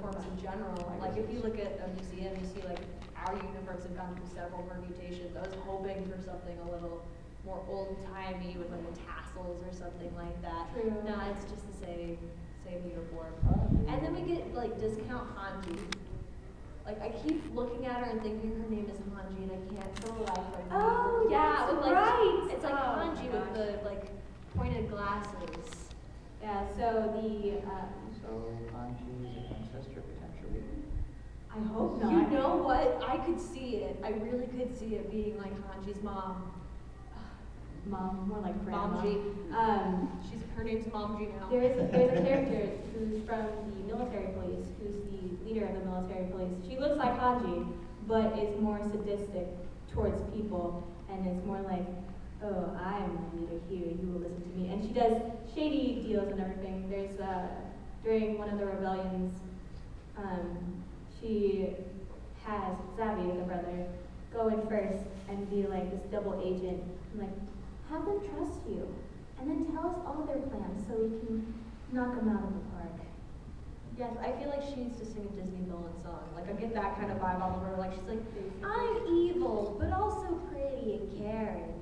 uniforms in general. Like if you look at a museum, you see like our uniforms have gone through several permutations. I was hoping for something a little more old-timey with like the tassels or something like that. True. No, it's just the same uniform. And then we get like discount Hanji. Like I keep looking at her and thinking her name is Hanji, and I can't for the life of me. Oh, yeah, that's with, like, right. It's like Oh, Hanji with the like pointed glasses. Yeah, so the, So Hanji is an ancestor potentially. I hope not. You know what? I could see it. I really could see it being like Hanji's mom. Mom, more like grandma. Momji. Um, Her name's Momji now. there's a character who's from the military police, who's the leader of the military police. She looks like Hanji, but is more sadistic towards people, and is more like, oh, I'm the leader here, you will listen to me. And she does shady deals and everything. There's, during one of the rebellions, she has Zavi, the brother, go in first and be like this double agent, and like, have them trust you, and then tell us all their plans so we can knock them out of the park. Yes, I feel like she needs to sing a Disney villain song. Like I get that kind of vibe out of her. Like she's like, I'm evil, but also pretty and caring.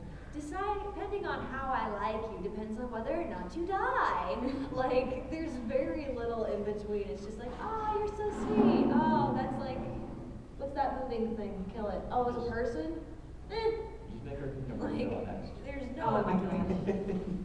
Depending on how I like you depends on whether or not you die. Like there's very little in between. It's just like, oh, you're so sweet. Oh, that's like, what's that moving thing? Kill it. Oh, it's a person? Just make her become a Like, girl next. there's Oh no my in gosh. between.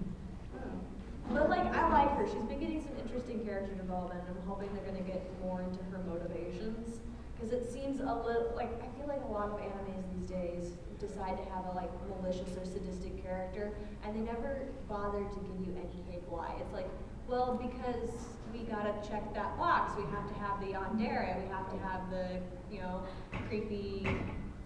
But like, I like her. She's been getting some interesting character development, and I'm hoping they're gonna get more into her motivations. Because it seems a little, like, I feel like a lot of animes these days decide to have a like malicious or sadistic character, and they never bother to give you any hint why. It's like, well, because we gotta check that box. We have to have the yandere. We have to have the, you know, creepy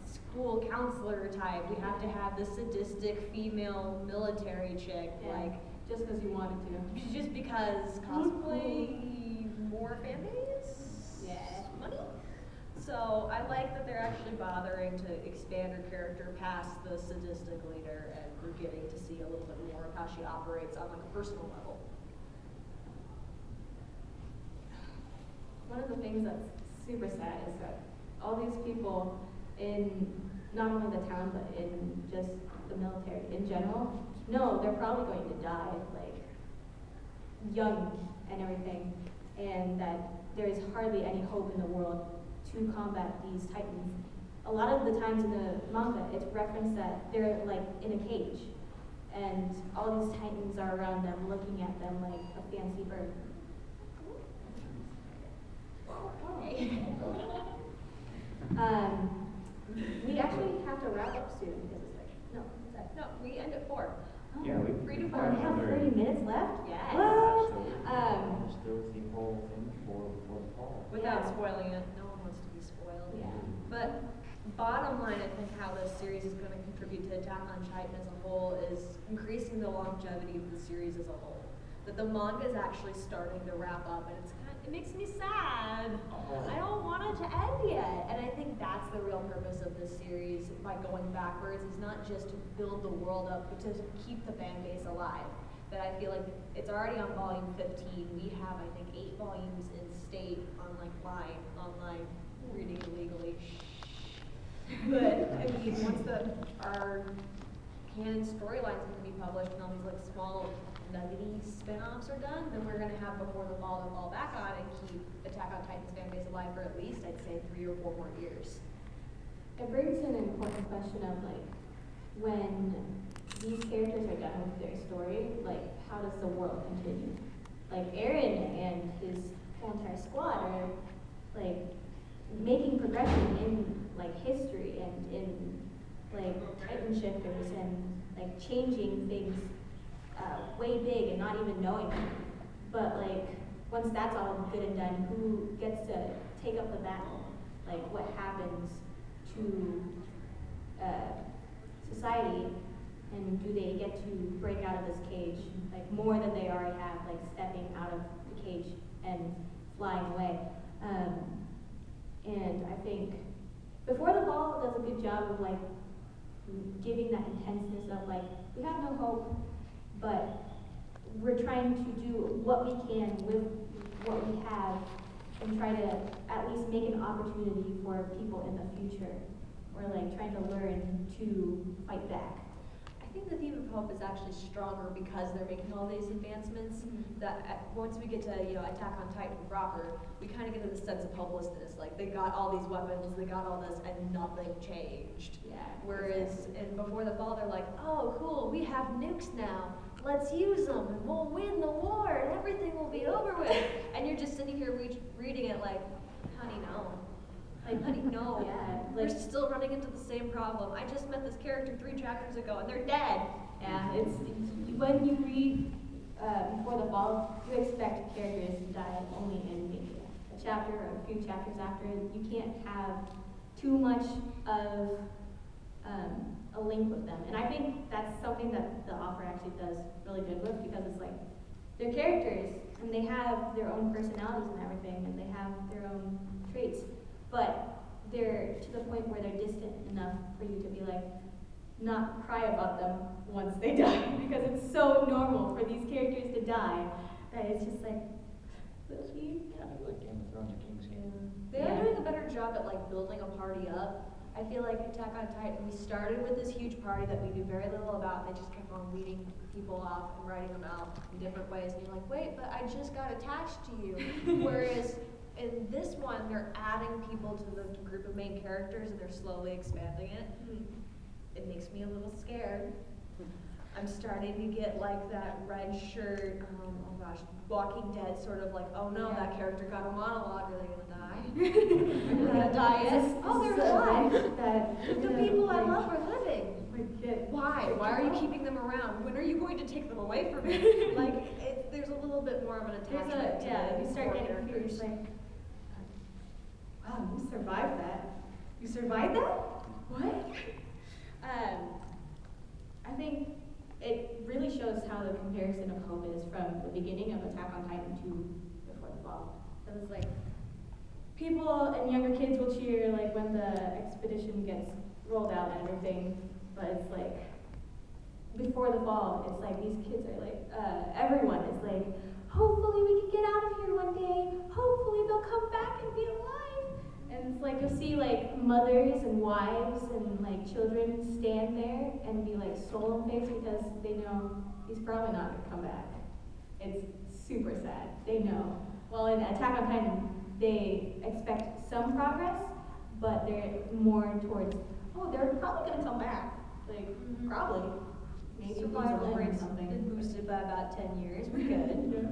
school counselor type. We have to have the sadistic female military chick. Yeah. Like, Just because you wanted to. just because cosplay more fan base? Yeah. Money? So I like that they're actually bothering to expand her character past the sadistic leader, and we're getting to see a little bit more of how she operates on like a personal level. One of the things that's super sad is that all these people in not only the town but in just the military in general, no, they're probably going to die like young and everything, and that there is hardly any hope in the world to combat these titans. A lot of the times in the manga, it's referenced that they're like in a cage, and all these titans are around them, looking at them like a fancy bird. We actually have to wrap up soon because it's like, no, is that? No, we end at 4. Oh. Yeah, we 3 to Oh, 4. we have 30 minutes left? Yes. What? So just go with the whole thing for the fall. Without Yeah. spoiling it, no one wants to be spoiled. Yeah. But bottom line, I think how this series is going to contribute to Attack on Titan as a whole is increasing the longevity of the series as a whole. That the manga is actually starting to wrap up, and it makes me sad. I don't want it to end yet. And I think that's the real purpose of this series by going backwards, is not just to build the world up, but to keep the fan base alive. That I feel like it's already on volume 15. We have, I think, 8 volumes in state on like online reading illegally. But I mean, once our canon storylines can be published and all these like small nuggety spin-offs are done, then we're gonna have Before the Fall to fall back on and keep Attack on Titan's fan base alive for at least, I'd say, 3 or 4 more years. It brings in an important question of like, when these characters are done with their story, like how does the world continue? Like Eren and his whole entire squad are like making progression in like history and in like Titan shifters and like changing things way big and not even knowing it. But like once that's all good and done, who gets to take up the battle? Like what happens to society, and do they get to break out of this cage like more than they already have, like stepping out of the cage and flying away? And I think Before the Fall does a good job of like giving that intenseness of like, we have no hope, but we're trying to do what we can with what we have and try to at least make an opportunity for people in the future, or like trying to learn to fight back. I think the theme of hope is actually stronger because they're making all these advancements. Mhm. That once we get to Attack on Titan proper, we kind of get to the sense of hopelessness. Like they got all these weapons, they got all this, and nothing changed. Yeah. Whereas in Before the Fall, they're like, oh cool, we have nukes now. Let's use them, and we'll win the war, and everything will be over with. And you're just sitting here reading it like, honey, no. Like, honey, no. Yeah, We're like- still running into the same problem. I just met this character 3 chapters ago, and they're dead. Yeah, it's when you read Before the Fall, you expect characters to die only in maybe a chapter or a few chapters after. You can't have too much of a link with them, and I think that's something that the author actually does really good with, because it's like they're characters and they have their own personalities and everything, and they have their own traits, but they're to the point where they're distant enough for you to be like, not cry about them once they die, because it's so normal for these characters to die that it's just like, will he? Kind of like Game of Thrones or King's Game. They are doing a better job at like building a party up. I feel like Attack on Titan, we started with this huge party that we knew very little about, and they just kept on weeding people off and writing them out in different ways. And you're like, wait, but I just got attached to you. Whereas in this one, they're adding people to the group of main characters, and they're slowly expanding it. It makes me a little scared. I'm starting to get like that red shirt, oh gosh, Walking Dead sort of like, oh no, that character got a monologue, are they gonna die? Are they gonna die? Yes. Oh, they're alive. The people I love are living. Why? Why are you keeping them around? When are you going to take them away from me? Like, there's a little bit more of an attachment to Yeah, you start core getting characters. curious, like, wow, you survived that. You survived that? What? I think it really shows how the comparison of hope is from the beginning of Attack on Titan to Before the Fall. It was like, people and younger kids will cheer like when the expedition gets rolled out and everything, but it's like, Before the Fall, it's like these kids are like, everyone is like, hopefully we can get out of here one day, hopefully they'll come back and be alive. And it's like, you'll see like mothers and wives and like children stand there and be like solemn-faced because they know he's probably not gonna come back. It's super sad, they know. Well, in Attack on Titan, they expect some progress, but they're more towards, oh, they're probably gonna come back. Like, probably. Maybe Survival lose a limb or rate's something. been boosted by about 10 years. We're good. Yeah.